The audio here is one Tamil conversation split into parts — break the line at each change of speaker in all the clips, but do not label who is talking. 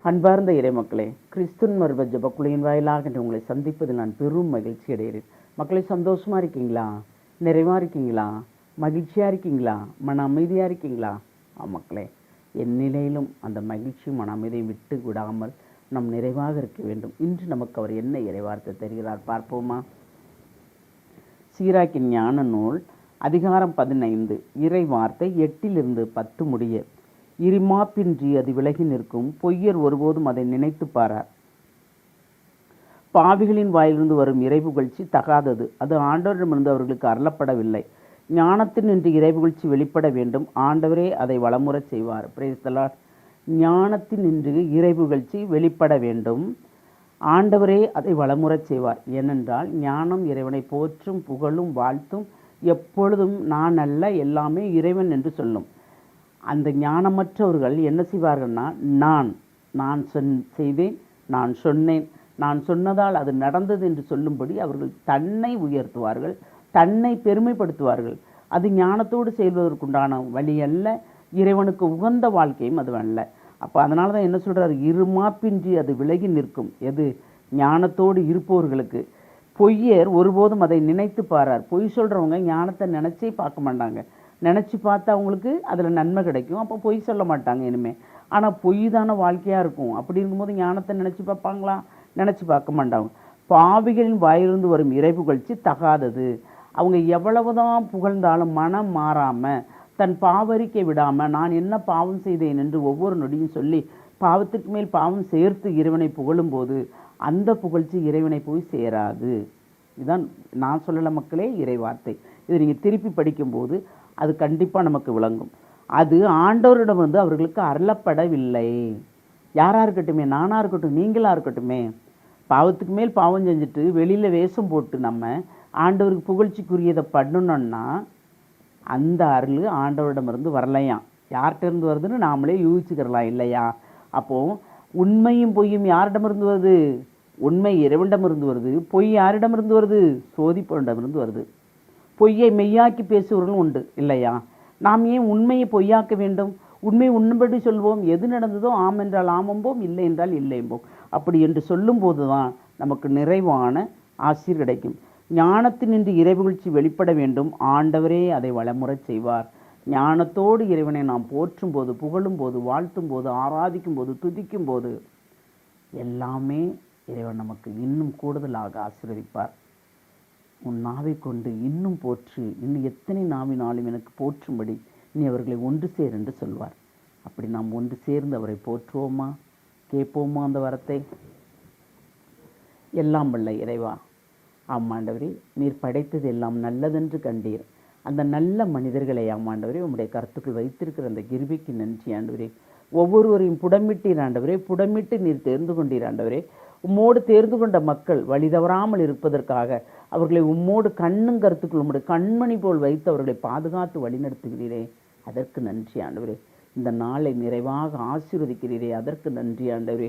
அன்பார்ந்த இறைமக்களே, கிறிஸ்துவின் மர்ம ஜெபக்குழுவின் வாயிலாக உங்களை சந்திப்பதில் நான் பெரும் மகிழ்ச்சி அடைகிறேன். மக்களை சந்தோஷமா இருக்கீங்களா? நிறைவா இருக்கீங்களா? மகிழ்ச்சியா இருக்கீங்களா? மன அமைதியா இருக்கீங்களா? மக்களே, என் நிலையிலும் அந்த மகிழ்ச்சி மன அமைதியை விட்டு விடாமல் நம் நிறைவாக இருக்க வேண்டும். இன்று நமக்கு அவர் என்ன இறைவார்த்தை தருகிறார் பார்ப்போமா? சீராக்கின் ஞான நூல் அதிகாரம் 15 இறை வார்த்தை 8-10 முடிய. இருமாப்பின்றி அது விலகி நிற்கும், பொய்யர் ஒருபோதும் அதை நினைத்து பாரார். பாவிகளின் வாயிலிருந்து வரும் இறைபுகழ்ச்சி தகாதது, அது ஆண்டவரிடமிருந்து அவர்களுக்கு அருளப்படவில்லை. ஞானத்தினின்று இறைபுகழ்ச்சி வெளிப்பட வேண்டும், ஆண்டவரே அதை வளமுறச் செய்வார். Praise the Lord. ஞானத்தினின்று இறைபுகழ்ச்சி வெளிப்பட வேண்டும், ஆண்டவரே அதை வளமுறச் செய்வார். ஏனென்றால் ஞானம் இறைவனை போற்றும், புகழும், வாழ்த்தும், எப்பொழுதும் நான் அல்ல எல்லாமே இறைவன் என்று சொல்லும். அந்த ஞானமற்றவர்கள் என்ன செய்வார்கள்னா, நான் செய்தேன், நான் சொன்னேன், நான் சொன்னதால் அது நடந்தது என்று சொல்லும்படி அவர்கள் தன்னை உயர்த்துவார்கள், தன்னை பெருமைப்படுத்துவார்கள். அது ஞானத்தோடு செய்வதற்குண்டான வழி அல்ல, இறைவனுக்கு உகந்த வாழ்க்கையும் அது அல்ல. அப்போ அதனால தான் என்ன சொல்கிறார், இருமாப்பின்றி அது விலகி நிற்கும். எது? ஞானத்தோடு இருப்பவர்களுக்கு. பொய்யர் ஒருபோதும் அதை நினைத்து பாரார். பொய் சொல்கிறவங்க ஞானத்தை நினச்சே பார்க்க மாட்டாங்க. நினச்சி பார்த்தா அவங்களுக்கு அதில் நன்மை கிடைக்கும், அப்போ பொய் சொல்ல மாட்டாங்க இனிமேல். ஆனால் பொய் தானே வாழ்க்கையாக இருக்கும். அப்படி இருக்கும்போது ஞானத்தை நினச்சி பார்ப்பாங்களா? நினச்சி பார்க்க மாட்டாங்க. பாவிகளின் வாயிலிருந்து வரும் இறைபுகழ்ச்சி தகாதது. அவங்க எவ்வளவுதான் புகழ்ந்தாலும் மனம் மாறாமல், தன் பாவரிக்கை விடாமல், நான் என்ன பாவம் செய்தேன் என்று ஒவ்வொரு நொடியும் சொல்லி பாவத்துக்கு மேல் பாவம் சேர்த்து இறைவனை புகழும்போது அந்த புகழ்ச்சி இறைவனை போய் சேராது. இதுதான் நான் சொல்லலை மக்களே, இறை வார்த்தை. இது நீங்கள் திருப்பி படிக்கும்போது அது கண்டிப்பாக நமக்கு விளங்கும். அது ஆண்டவரிடம் அவர்களுக்கு அருளப்படவில்லை. யாராக இருக்கட்டுமே, நானாக இருக்கட்டும், நீங்களாக இருக்கட்டுமே, பாவத்துக்கு மேல் பாவம் செஞ்சுட்டு வெளியில் வேஷம் போட்டு நம்ம ஆண்டவருக்கு புகழ்ச்சிக்குரியதை பண்ணணும்னா அந்த அருள் ஆண்டவரிடமிருந்து வரலையாம். யார்கிட்ட இருந்து வருதுன்னு நாமளே யூகிச்சுக்கிறலாம் இல்லையா? அப்போது உண்மையும் பொய்யும் யாரிடமிருந்து வருது? உண்மை இறைவனிடமிருந்து வருது, பொய் யாரிடமிருந்து வருது? சோதிப்பவரிடமிருந்து வருது. பொய்யை மெய்யாக்கி பேசுவவர்களும் உண்டு இல்லையா? நாம் ஏன் உண்மையை பொய்யாக்க வேண்டும்? உண்மை உண்மைப்படி சொல்வோம். எது நடந்ததோ ஆம் என்றால் ஆமம்போம், இல்லை என்றால் இல்லைம்போம். அப்படி என்று சொல்லும்போது தான் நமக்கு நிறைவான ஆசீர் கிடைக்கும். ஞானத்தினின்று இறைபுகழ்ச்சி வெளிப்பட வேண்டும், ஆண்டவரே அதை வளமுறச் செய்வார். ஞானத்தோடு இறைவனை நாம் போற்றும் போது, புகழும் போது, வாழ்த்தும் போது, ஆராதிக்கும் போது, துதிக்கும் போது எல்லாமே இறைவன் நமக்கு இன்னும் கூடுதலாக ஆசீர்வதிப்பார். உன் நாவை கொண்டு இன்னும் போற்று, இன்னும் எத்தனை நாவினாலும் எனக்கு போற்றும்படி நீ அவர்களை ஒன்று சேர் என்று சொல்வார். அப்படி நாம் ஒன்று சேர்ந்து அவரை போற்றுவோமா? கேட்போமா அந்த வரத்தை? எல்லாம் வல்ல இறைவா, ஆமாண்டவரே, நீர் படைத்தது எல்லாம் நல்லதென்று கண்டீர். அந்த நல்ல மனிதர்களை ஆமாண்டவரே உம்முடைய கருத்துக்கள் வைத்திருக்கிற அந்த கிருபைக்கு நன்றி ஆண்டவரே. ஒவ்வொருவரையும் புடமிட்டீர் ஆண்டவரே, புடமிட்டு நீர் தேர்ந்து கொண்டீர் ஆண்டவரே. உம்மோடு தேர்ந்து கொண்ட மக்கள் வழி தவறாமல் இருப்பதற்காக அவர்களை உம்மோடு கண்ணும் கருத்துக்கள் உம்முடைய கண்மணி போல் வைத்து அவர்களை பாதுகாத்து வழிநடத்துகிறீரே, அதற்கு நன்றி ஆண்டவரே. இந்த நாளை நிறைவாக ஆசீர்வதிக்கிறீரே, அதற்கு நன்றி ஆண்டவரே.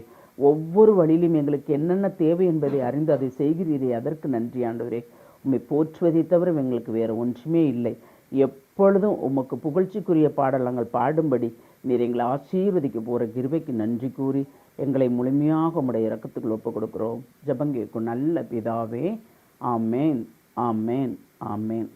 ஒவ்வொரு வழியிலும் எங்களுக்கு என்னென்ன தேவை என்பதை அறிந்து அதை செய்கிறீரே, அதற்கு நன்றி ஆண்டவரே. உம்மை போற்றுவதை தவிர எங்களுக்கு வேறு ஒன்றுமே இல்லை. எப்பொழுதும் உமக்கு புகழ்ச்சிக்குரிய பாடலங்கள் பாடும்படி நீர் எங்களை ஆசீர்வதிக்க போகிற கிருபைக்கு நன்றி கூறி எங்களை முழுமையாக உம்முடைய இரக்கத்துக்குள் ஒப்புக் கொடுக்கிறோம். ஜெபம் கேட்கும் நல்ல பிதாவே, ஆமேன், ஆமேன், ஆமேன்.